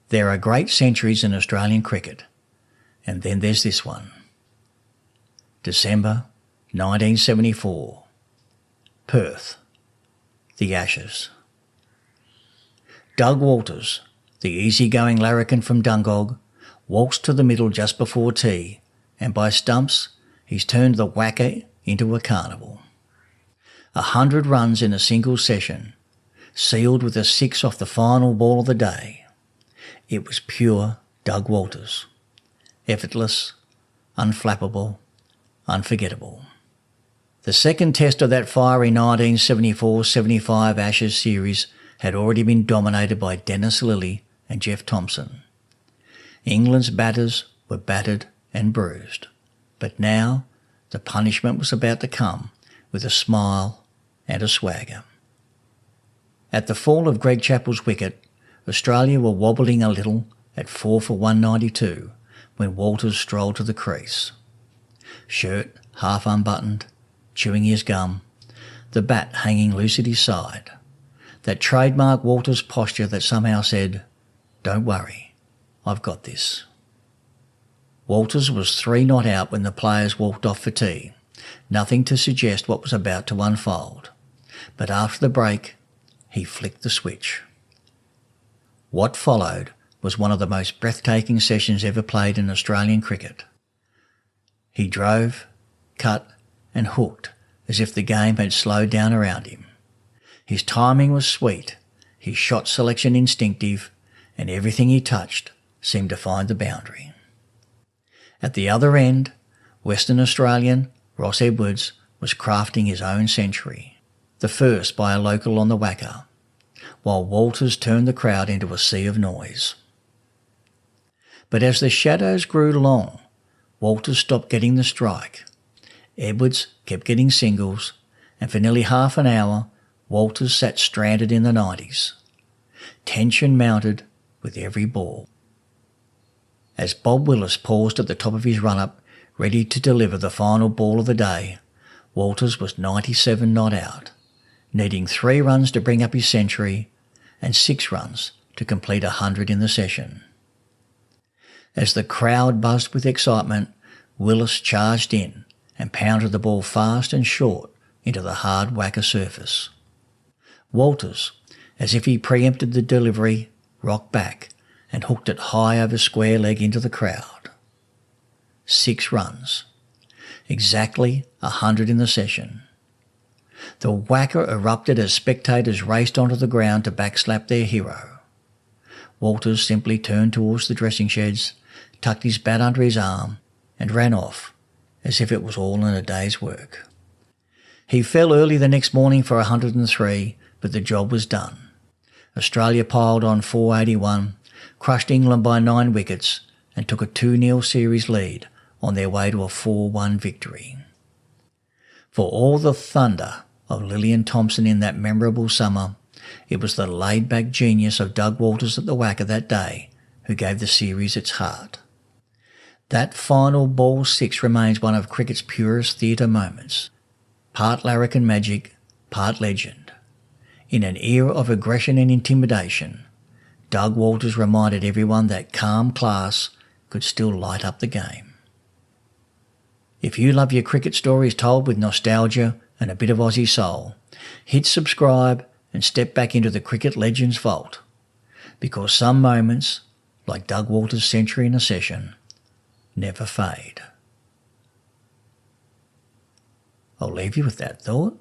There are great centuries in Australian cricket, and then there's this one. December 1974. Perth. The Ashes. Doug Walters, the easy-going larrikin from Dungog, waltzed to the middle just before tea, and by stumps he's turned the WACA into a carnival. 100 runs in a single session, sealed with a 6 off the final ball of the day. It was pure Doug Walters. Effortless, unflappable, unforgettable. The second test of that fiery 1974-75 Ashes series had already been dominated by Dennis Lillee and Jeff Thomson. England's batters were battered and bruised, but now the punishment was about to come with a smile and a swagger. At the fall of Greg Chappell's wicket, Australia were wobbling a little at 4 for 192 when Walters strolled to the crease. Shirt half unbuttoned, chewing his gum, the bat hanging loose at his side. That trademark Walters posture that somehow said, "Don't worry, I've got this." Walters was 3 not out when the players walked off for tea, nothing to suggest what was about to unfold. But after the break, he flicked the switch. What followed was one of the most breathtaking sessions ever played in Australian cricket. He drove, cut and hooked as if the game had slowed down around him. His timing was sweet, his shot selection instinctive, and everything he touched seemed to find the boundary. At the other end, Western Australian Ross Edwards was crafting his own century, the first by a local on the WACA, while Walters turned the crowd into a sea of noise. But as the shadows grew long, Walters stopped getting the strike. Edwards kept getting singles, and for nearly half an hour, Walters sat stranded in the 90s. Tension mounted with every ball. As Bob Willis paused at the top of his run-up, ready to deliver the final ball of the day, Walters was 97 not out, needing 3 runs to bring up his century and 6 runs to complete 100 in the session. As the crowd buzzed with excitement, Willis charged in and pounded the ball fast and short into the hard WACA surface. Walters, as if he preempted the delivery, rocked back and hooked it high over square leg into the crowd. 6 runs. Exactly 100 in the session. The WACA erupted as spectators raced onto the ground to backslap their hero. Walters simply turned towards the dressing sheds, tucked his bat under his arm and ran off as if it was all in a day's work. He fell early the next morning for 103, but the job was done. Australia piled on 481, crushed England by 9 wickets and took a 2-0 series lead on their way to a 4-1 victory. For all the thunder of Lillee and Thomson in that memorable summer, it was the laid-back genius of Doug Walters at the WACA that day who gave the series its heart. That final ball 6 remains one of cricket's purest theatre moments. Part larrikin magic, part legend. In an era of aggression and intimidation, Doug Walters reminded everyone that calm class could still light up the game. If you love your cricket stories told with nostalgia and a bit of Aussie soul, hit subscribe and step back into the cricket legends vault. Because some moments, like Doug Walters' century in a session, never fade. I'll leave you with that thought.